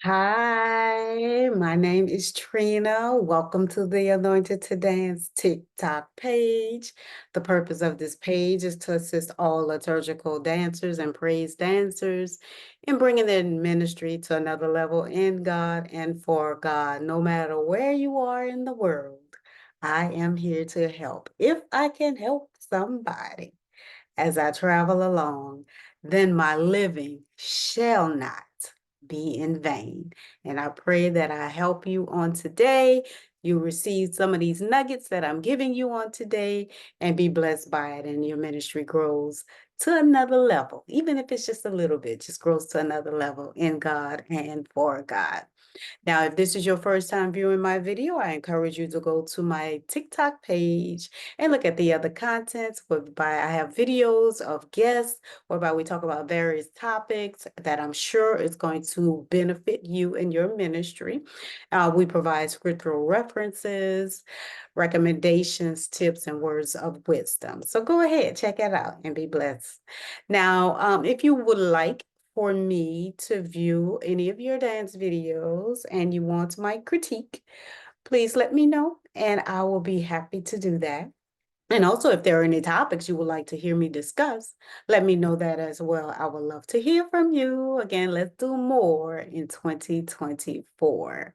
Hi, my name is Trina. Welcome to the Anointed to Dance TikTok page. The purpose of this page is to assist all liturgical dancers and praise dancers in bringing their ministry to another level in God and for God. No matter where you are in the world, I am here to help. If I can help somebody as I travel along, then my living shall not be in vain. And I pray that I help you on today. You receive some of these nuggets that I'm giving you on today and be blessed by it, and your ministry grows to another level. Even if it's just a little bit, just grows to another level in God and for God. Now, if this is your first time viewing my video, I encourage you to go to my TikTok page and look at the other contents whereby I have videos of guests, whereby we talk about various topics that I'm sure is going to benefit you in your ministry. We provide scriptural references, recommendations, tips, and words of wisdom. So go ahead, check it out and be blessed. Now, if you would like for me to view any of your dance videos and you want my critique, please let me know and I will be happy to do that. And also, if there are any topics you would like to hear me discuss, let me know that as well. I would love to hear from you. Again, let's do more in 2024.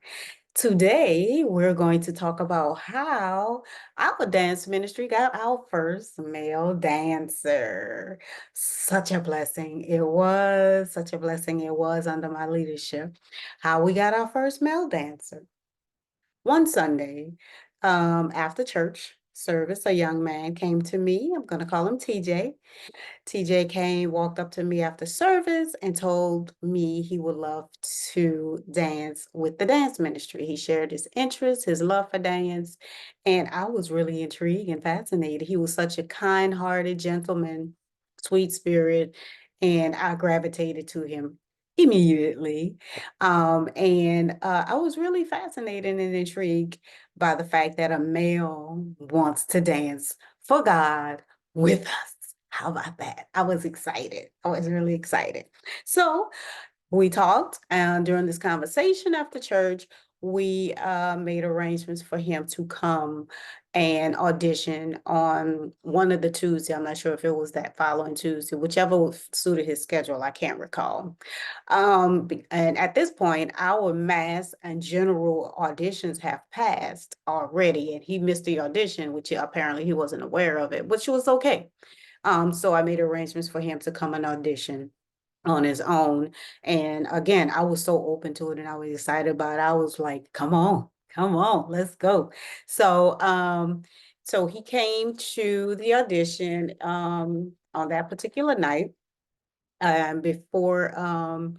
Today, we're going to talk about how our dance ministry got our first male dancer. Such a blessing. It was such a blessing. It was under my leadership. How we got our first male dancer. One Sunday, after church service, a young man came to me. I'm going to call him TJ. TJ came, walked up to me after service and told me he would love to dance with the dance ministry. He shared his interest, his love for dance, and I was really intrigued and fascinated. He was such a kind-hearted gentleman, sweet spirit, and I gravitated to him immediately. And I was really fascinated and intrigued by the fact that a male wants to dance for God with us. How about that? I was excited. I was really excited. So we talked, and during this conversation after church, we made arrangements for him to come and audition on one of the Tuesday. I'm not sure if it was that following Tuesday, whichever suited his schedule. I can't recall. And at this point, our mass and general auditions have passed already, and he missed the audition, which apparently he wasn't aware of it, which was okay. So I made arrangements for him to come and audition on his own. And again, I was so open to it and I was excited about it. I was like, come on, let's go. So so he came to the audition on that particular night. Before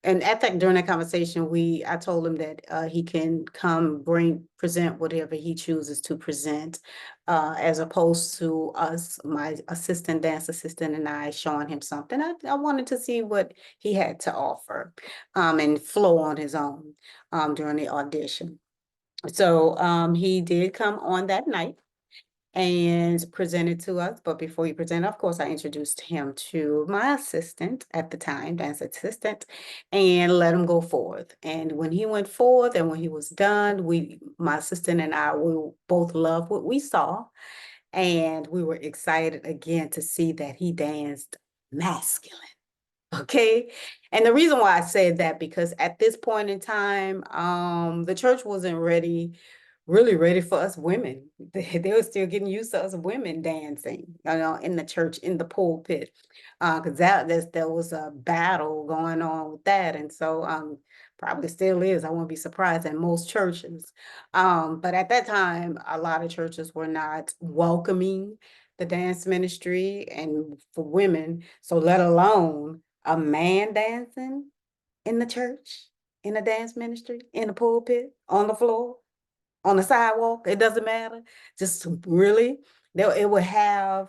and at that during that conversation, I told him that he can come present whatever he chooses to present, as opposed to us, my dance assistant, and I showing him something. I wanted to see what he had to offer, and flow on his own during the audition. So he did come on that night and presented to us. But before he presented, of course, I introduced him to my assistant at the time, dance assistant, and let him go forth. And when he went forth and when he was done, my assistant and I, we both loved what we saw. And we were excited again to see that he danced masculine. Okay. And the reason why I said that, because at this point in time, the church wasn't really ready for us women. They were still getting used to us women dancing, in the church, in the pulpit. Because there was a battle going on with that. And so probably still is. I won't be surprised at most churches. But at that time, a lot of churches were not welcoming the dance ministry and for women. So let alone a man dancing in the church, in the dance ministry, in the pulpit, on the floor, on the sidewalk. It doesn't matter. Just really, it would have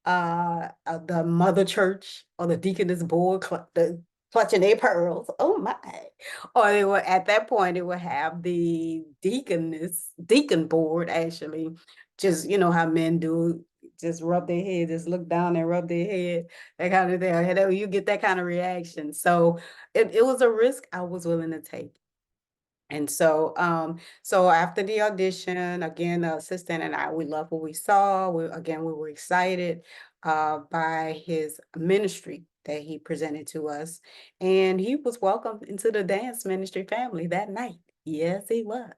the mother church or the deaconess board clutching their pearls. Oh my. Or they were at that point, it would have the deacon board actually, just how men do, just rub their head, just look down and rub their head, that kind of thing. And you get that kind of reaction. So it was a risk I was willing to take. And so after the audition, again, the assistant and I, we loved what we saw. We were excited by his ministry that he presented to us. And he was welcomed into the dance ministry family that night. Yes, he was.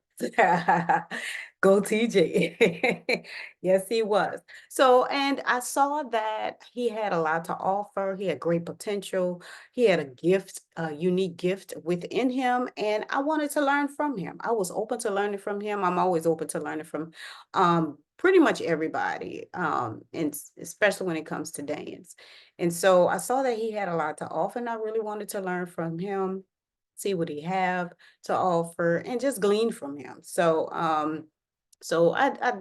Go TJ. Yes, he was. So, and I saw that he had a lot to offer. He had great potential. He had a gift, a unique gift within him, and I wanted to learn from him. I was open to learning from him. I'm always open to learning from pretty much everybody, and especially when it comes to dance. And so I saw that he had a lot to offer, and I really wanted to learn from him, see what he have to offer, and just glean from him. So I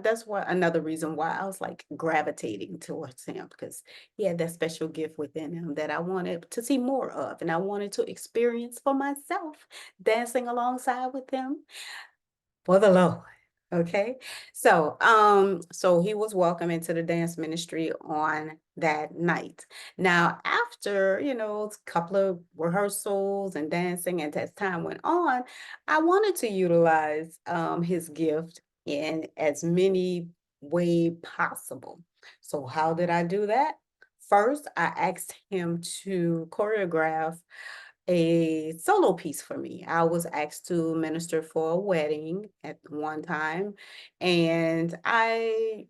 that's why another reason why I was like gravitating towards him, because he had that special gift within him that I wanted to see more of, and I wanted to experience for myself, dancing alongside with him for the Lord. Okay. So he was welcome into the dance ministry on that night. Now, after, a couple of rehearsals and dancing, and as time went on, I wanted to utilize his gift in as many way possible. So how did I do that? First, I asked him to choreograph a solo piece for me. I was asked to minister for a wedding at one time, and I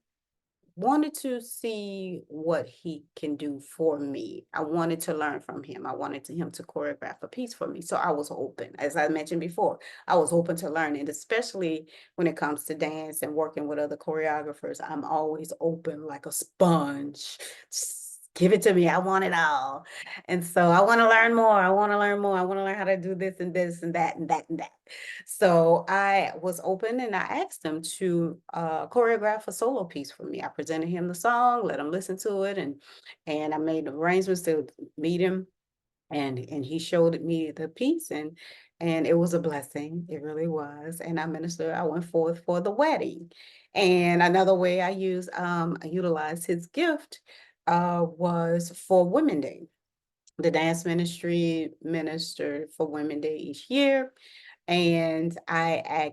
wanted to see what he can do for me. I wanted to learn from him. I wanted him to choreograph a piece for me. So I was open. As I mentioned before, I was open to learning, especially when it comes to dance and working with other choreographers. I'm always open like a sponge. Just give it to me. I want it all. And so I want to learn more. I want to learn more. I want to learn how to do this and this and that and that and that. So I was open, and I asked him to choreograph a solo piece for me. I presented him the song, let him listen to it, and I made arrangements to meet him, and he showed me the piece, and it was a blessing. It really was. And I went forth for the wedding. And another way I utilized his gift was for Women Day. The dance ministry ministered for Women Day each year. And I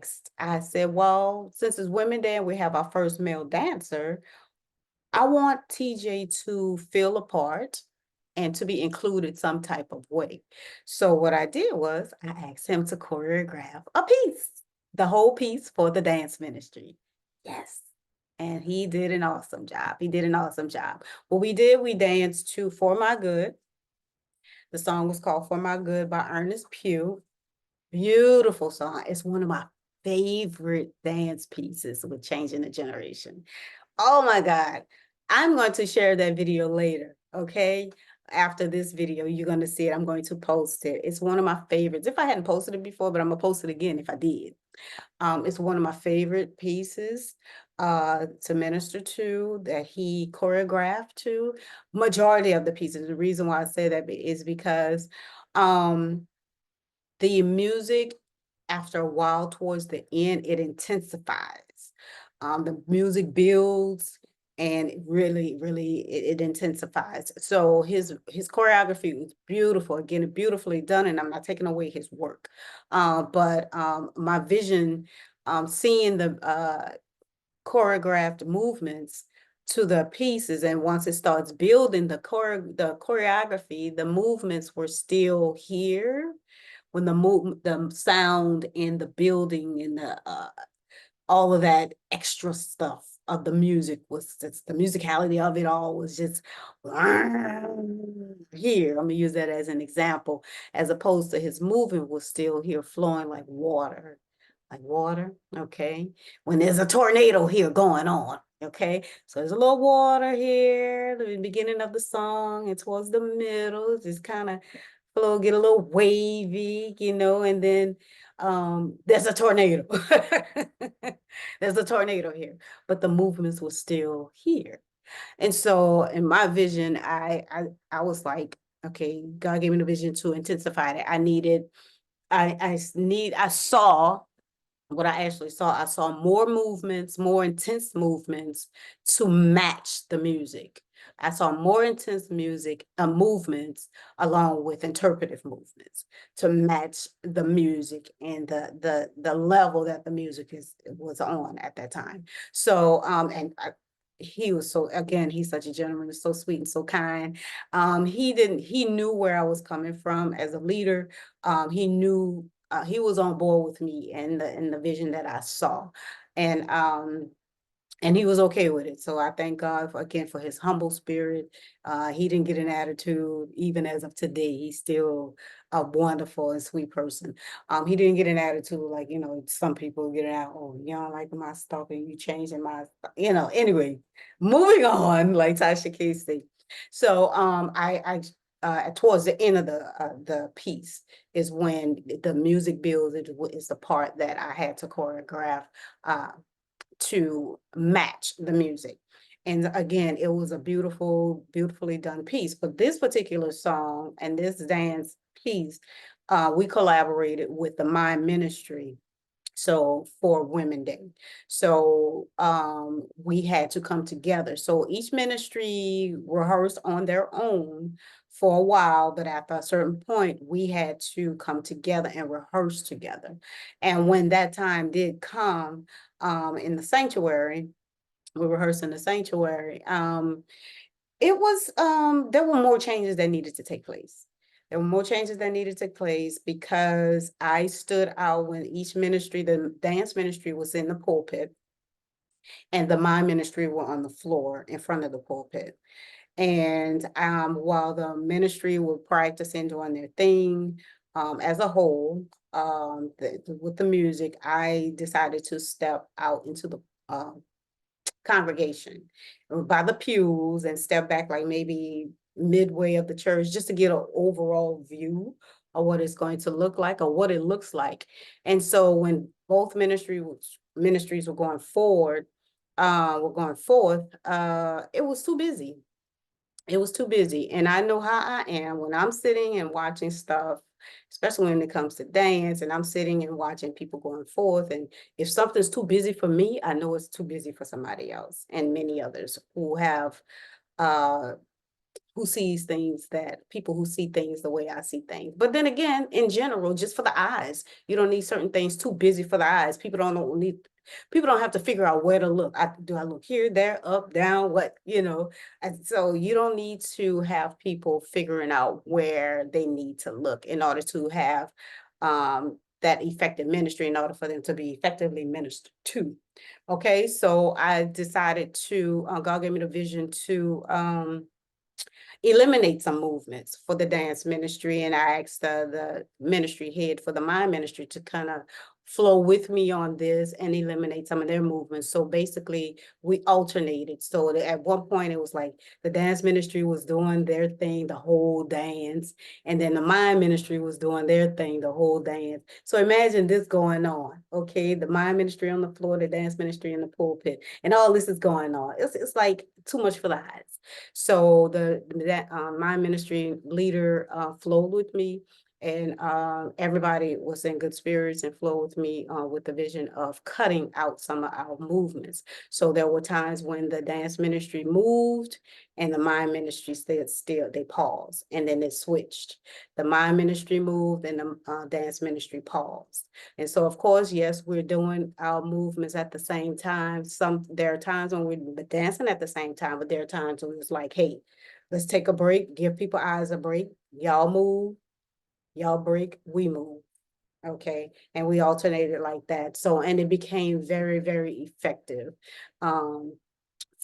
said, well, since it's Women Day and we have our first male dancer, I want TJ to feel a part and to be included some type of way. So what I did was I asked him to choreograph a piece, the whole piece for the dance ministry. Yes. And he did an awesome job. He did an awesome job. What we did, we danced to For My Good. The song was called For My Good by Ernest Pugh. Beautiful song. It's one of my favorite dance pieces with Changing the Generation. Oh my God. I'm going to share that video later, okay? After this video, you're going to see it. I'm going to post it. It's one of my favorites. If I hadn't posted it before, but I'm going to post it again if I did. It's one of my favorite pieces to minister to, that he choreographed to. Majority of the pieces. The reason why I say that is because the music, after a while, towards the end, it intensifies. The music builds, and it really it intensifies. So his choreography was beautiful. Again, beautifully done, and I'm not taking away his work. But my vision, seeing the choreographed movements to the pieces, and once it starts building the choreography, the movements were still here when the sound and the building and all of that extra stuff of the music was just, the musicality of it all was just here. I'm gonna use that as an example, as opposed to his movement was still here flowing like water. Like water, okay? When there's a tornado here going on, okay? So there's a little water here, the beginning of the song, and towards the middle, just kind of flow, get a little wavy, and then there's a tornado. There's a tornado here, but the movements were still here. And so in my vision, I was like, okay, God gave me the vision to intensify it. I saw what I actually saw, I saw more movements, more intense movements to match the music. I saw more intense music, movements along with interpretive movements to match the music and the level that the music was on at that time. So he was so, again, he's such a gentleman, so sweet and so kind. He knew where I was coming from as a leader. He knew, he was on board with me and the vision that I saw. And and he was okay with it. So I thank God for, again, for his humble spirit. He didn't get an attitude. Even as of today, he's still a wonderful and sweet person. He didn't get an attitude like, some people get out, oh, you don't like my stuff and you changing my, anyway, moving on, like Tasha Casey. So towards the end of the piece is when the music builds. Is the part that I had to choreograph to match the music. And again, it was a beautifully done piece. But this particular song and this dance piece, we collaborated with the Mind Ministry. So for Women Day. So we had to come together. So each ministry rehearsed on their own for a while, but after a certain point, we had to come together and rehearse together. And when that time did come, in the sanctuary, we rehearsed in the sanctuary. It was there were more changes that needed to take place. There were more changes that needed to take place because I stood out when each ministry, the dance ministry was in the pulpit, and the mind ministry were on the floor in front of the pulpit. And while the ministry were practicing doing their thing, as a whole, with the music, I decided to step out into the congregation by the pews and step back like maybe midway of the church just to get an overall view of what it's going to look like or what it looks like. And so when both ministries were going forward, were going forth, it was too busy. It was too busy. And I know how I am when I'm sitting and watching stuff, especially when it comes to dance, and I'm sitting and watching people going forth. And if something's too busy for me, I know it's too busy for somebody else and many others who have uh who sees things, that people who see things the way I see things. But then again, in general, just for the eyes, you don't need certain things too busy for the eyes. People don't have to figure out where to look. Do I look here, there, up, down, what, And so you don't need to have people figuring out where they need to look in order to have that effective ministry, in order for them to be effectively ministered to. Okay, so I decided to, God gave me the vision to eliminate some movements for the dance ministry. And I asked the ministry head for the mind ministry to kind of flow with me on this and eliminate some of their movements. So basically we alternated. So at one point it was like the dance ministry was doing their thing, the whole dance. And then the mind ministry was doing their thing, the whole dance. So imagine this going on, okay? The mind ministry on the floor, the dance ministry in the pulpit, and all this is going on. It's like too much for the eyes. So that my ministry leader flowed with me, and everybody was in good spirits and flowed with me with the vision of cutting out some of our movements. So there were times when the dance ministry moved and the mind ministry stayed still. They paused and then it switched. The mind ministry moved and the dance ministry paused. And so, of course, yes, we're doing our movements at the same time. There are times when we're dancing at the same time, but there are times when it's like, hey, let's take a break, give people eyes a break. Y'all move, y'all break, we move. Okay. And we alternated like that. So, and it became very, very effective.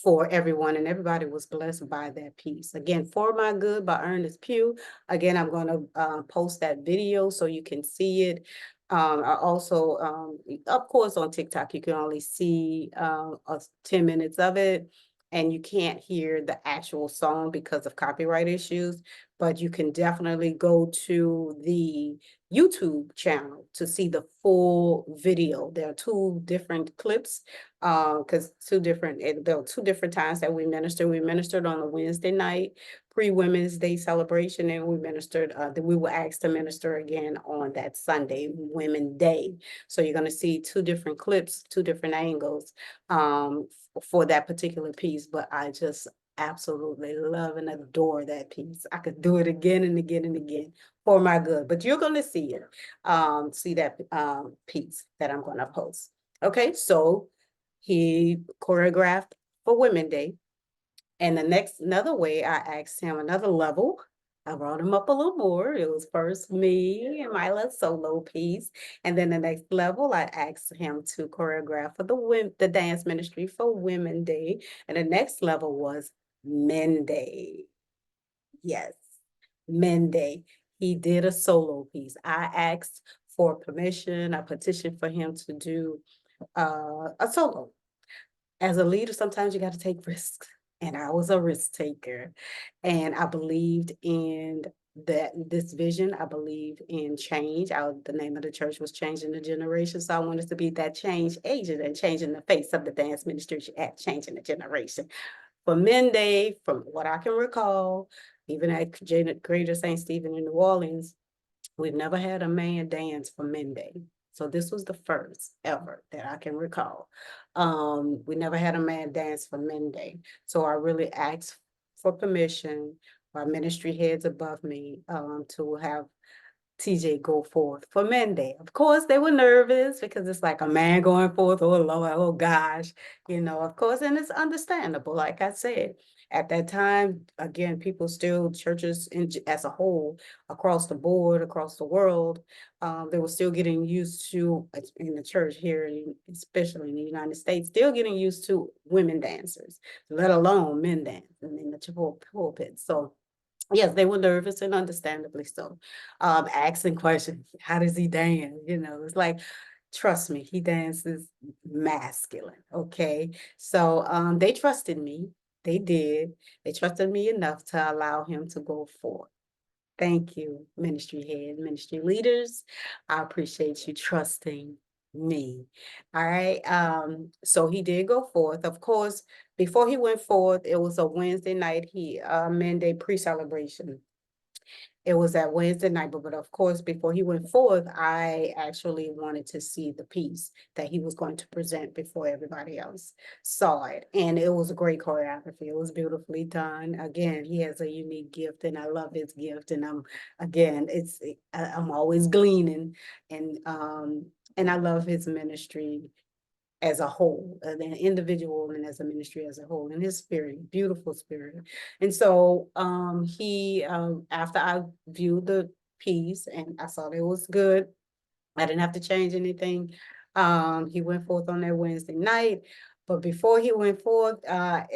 For everyone, and everybody was blessed by that piece. Again, For My Good by Ernest Pugh. Again, I'm going to post that video so you can see it. I also, of course, on TikTok, you can only see 10 minutes of it, and you can't hear the actual song because of copyright issues, but you can definitely go to the YouTube channel to see the full video. There are two different clips because there were two different times that we ministered. We ministered on a Wednesday night pre-Women's Day celebration, and we ministered, that we were asked to minister again on that Sunday, Women's Day. So you're gonna see two different clips, two different angles, for that particular piece, but I just absolutely love and adore that piece. I could do it again and again and again for my good, but you're gonna see it, see that, piece that I'm gonna post. Okay, so he choreographed for Women's Day. And another way I asked him another level, I brought him up a little more. It was first me and my little solo piece. And then the next level, I asked him to choreograph for the dance ministry for Women's Day. And the next level was Men Day. Yes, Men Day. He did a solo piece. I asked for permission, I petitioned for him to do a solo. As a leader, sometimes you got to take risks. And I was a risk taker. And I believed in this vision. I believe in change. The name of the church was Changing the Generation. So I wanted to be that change agent and changing the face of the dance ministry at Changing the Generation. For Men Day, from what I can recall, even at Greater St. Stephen in New Orleans, we've never had a man dance for Men Day. So this was the first ever that I can recall. We never had a man dance for Men Day. So I really asked for permission, our ministry heads above me, to have TJ go forth for Men Day. Of course, they were nervous because it's like a man going forth. Oh Lord, oh gosh, of course, and it's understandable. Like I said, at that time, again, people still, churches as a whole, across the board, across the world, they were still getting used to, in the church here, especially in the United States, still getting used to women dancers, let alone men dancing in the pulpit. So yes, they were nervous and understandably so. Asking questions, how does he dance? It's like, trust me, he dances masculine. Okay. So they trusted me. They did. They trusted me enough to allow him to go forth. Thank you, ministry head, ministry leaders. I appreciate you trusting me. All right. So he did go forth. Of course, before he went forth, it was a Wednesday night, Men Day pre-celebration. It was that Wednesday night, but of course, before he went forth, I actually wanted to see the piece that he was going to present before everybody else saw it. And it was a great choreography. It was beautifully done. Again, he has a unique gift and I love his gift. And I'm always gleaning and I love his ministry as a whole, an individual and as a ministry as a whole, in his spirit, beautiful spirit. And so he after I viewed the piece and I saw that it was good, I didn't have to change anything. He went forth on that Wednesday night, but before he went forth, I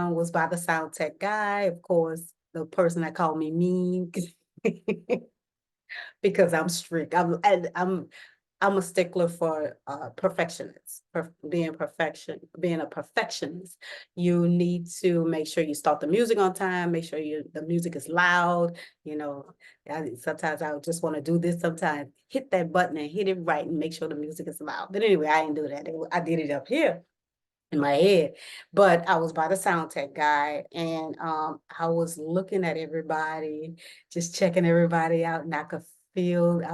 was by the sound tech guy, of course, the person that called me mean because I'm strict. I'm a stickler for perfectionists, being a perfectionist. You need to make sure you start the music on time, make sure the music is loud. Sometimes I just want to do this. Sometimes hit that button and hit it right and make sure the music is loud. But anyway, I didn't do that. I did it up here in my head, but I was by the sound tech guy and I was looking at everybody, just checking everybody out, and I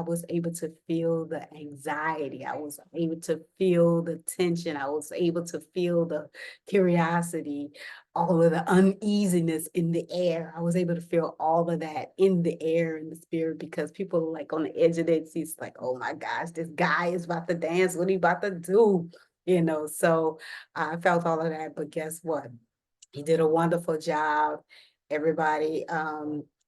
was able to feel the anxiety. I was able to feel the tension. I was able to feel the curiosity, all of the uneasiness in the air. I was able to feel all of that in the air, in the spirit, because people are like on the edge of their seats, like, oh my gosh, this guy is about to dance. What are he about to do? So I felt all of that, but guess what? He did a wonderful job. Everybody,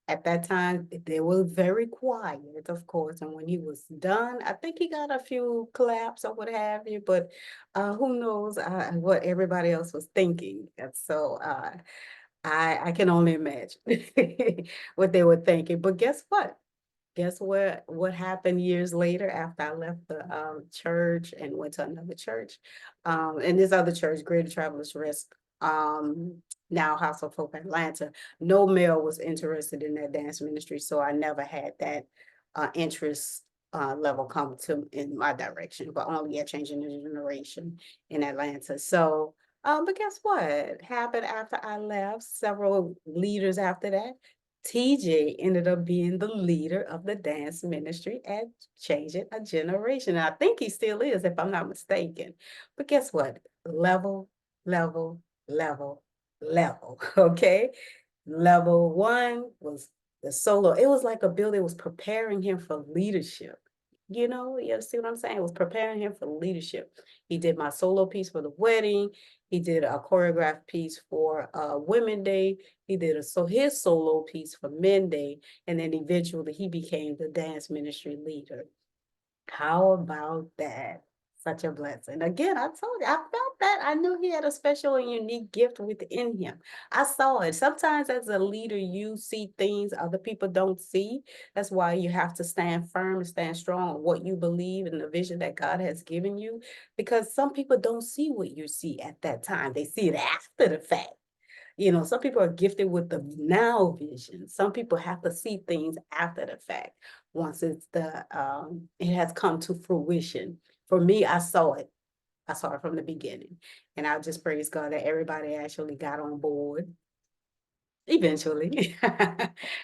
at that time, they were very quiet, of course. And when he was done, I think he got a few claps or what have you, but who knows what everybody else was thinking. And so I can only imagine what they were thinking. But guess what? What happened years later after I left the church and went to another church, and this other church, Greater Travelers Rest, now House of Hope Atlanta. No male was interested in that dance ministry, so I never had that interest level come to in my direction, but only at Changing the Generation in Atlanta. So But guess what happened after I left? Several leaders after that. TJ ended up being the leader of the dance ministry at Changing a Generation. And I think he still is, if I'm not mistaken. But guess what? Level, level, level, level. Okay. Level one was the solo. It was like a building was preparing him for leadership. You see what I'm saying? It was preparing him for leadership. He did my solo piece for the wedding. He did a choreographed piece for Women Day. He did his solo piece for Men Day, and then eventually he became the dance ministry leader. How about that? Such a blessing. Again, I told you, I felt that. I knew he had a special and unique gift within him. I saw it. Sometimes as a leader, you see things other people don't see. That's why you have to stand firm and stand strong on what you believe and the vision that God has given you. Because some people don't see what you see at that time. They see it after the fact. Some people are gifted with the now vision. Some people have to see things after the fact, once it has come to fruition. For me, I saw it. I saw it from the beginning. And I just praise God that everybody actually got on board eventually.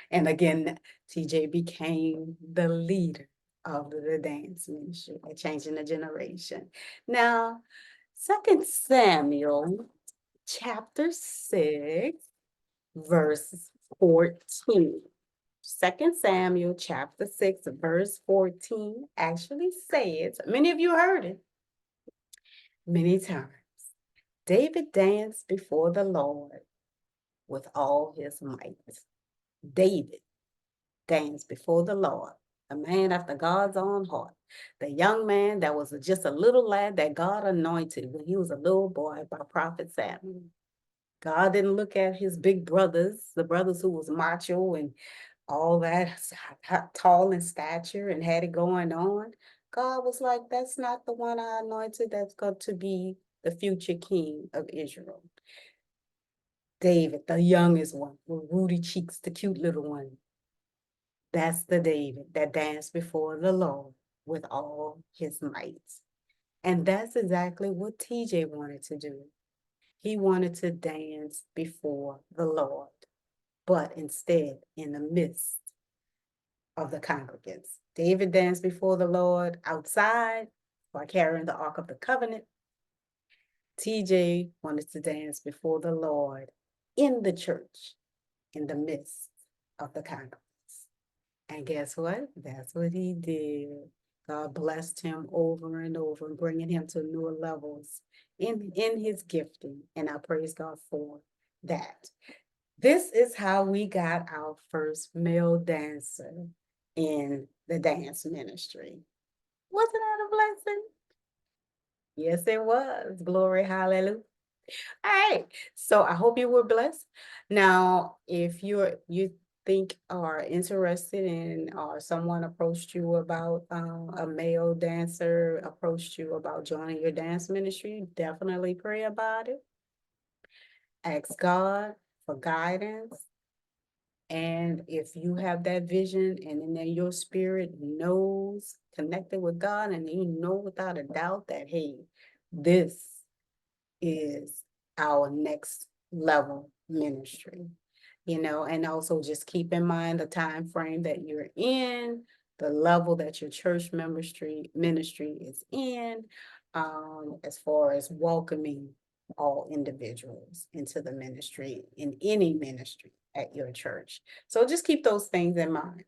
And again, TJ became the leader of the dance ministry, changing the generation. Now, Second Samuel chapter 6, verse 14. 2 Samuel chapter 6, verse 14 actually says, many of you heard it many times. David danced before the Lord with all his might. David danced before the Lord, a man after God's own heart. The young man that was just a little lad that God anointed when he was a little boy by prophet Samuel. God didn't look at his big brothers, the brothers who was macho and all that, tall in stature and had it going on. God was like, that's not the one I anointed that's going to be the future king of Israel. David, the youngest one, with ruddy cheeks, the cute little one. That's the David that danced before the Lord with all his might. And that's exactly what TJ wanted to do. He wanted to dance before the Lord, but instead in the midst of the congregants. David danced before the Lord outside while carrying the Ark of the Covenant. TJ wanted to dance before the Lord in the church, in the midst of the congregants. And guess what? That's what he did. God blessed him over and over, bringing him to newer levels in his gifting. And I praise God for that. This is how we got our first male dancer in the dance ministry. Wasn't that a blessing? Yes, it was. Glory, hallelujah. All right. So I hope you were blessed. Now, if you think are interested in, or someone approached you about a male dancer approached you about joining your dance ministry, definitely pray about it. Ask God for guidance. And if you have that vision and then your spirit knows, connected with God, and you know without a doubt that, hey, this is our next level ministry, and also just keep in mind the time frame that you're in, the level that your church ministry is in, as far as welcoming all individuals into the ministry, in any ministry at your church. So just keep those things in mind,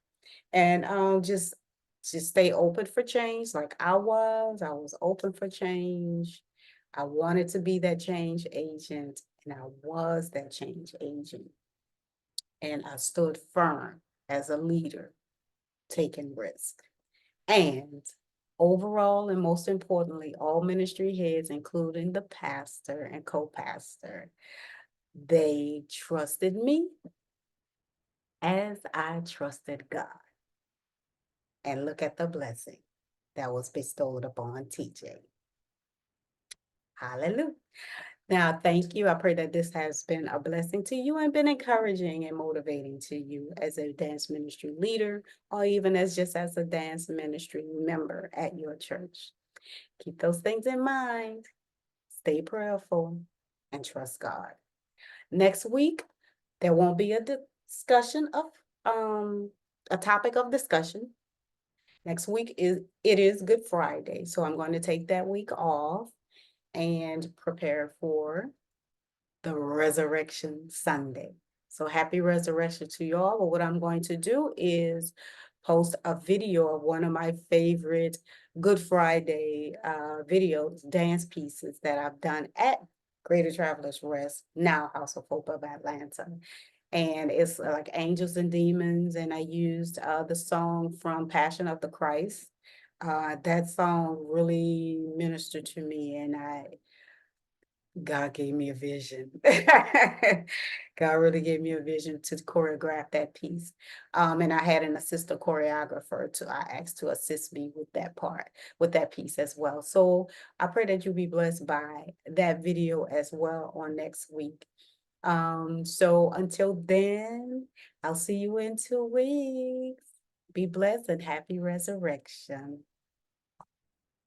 and just stay open for change. Like I was open for change. I wanted to be that change agent, and I was that change agent. And I stood firm as a leader, taking risk. And overall, and most importantly, all ministry heads, including the pastor and co-pastor, they trusted me as I trusted God. And look at the blessing that was bestowed upon TJ. Hallelujah. Now, thank you. I pray that this has been a blessing to you and been encouraging and motivating to you as a dance ministry leader, or even as a dance ministry member at your church. Keep those things in mind. Stay prayerful. and trust God. Next week, there won't be a discussion of a topic of discussion. Next week is Good Friday, so I'm going to take that week off and prepare for the Resurrection Sunday. So happy resurrection to y'all. But what I'm going to do is post a video of one of my favorite Good Friday videos, dance pieces that I've done at Greater Travelers Rest, now House of Hope of Atlanta. And it's like Angels and Demons, and I used the song from Passion of the Christ. That song really ministered to me, and God gave me a vision. God really gave me a vision to choreograph that piece. And I had an assistant choreographer I asked to assist me with that part, with that piece as well. So I pray that you'll be blessed by that video as well on next week. So until then, I'll see you in 2 weeks. Be blessed and happy resurrection.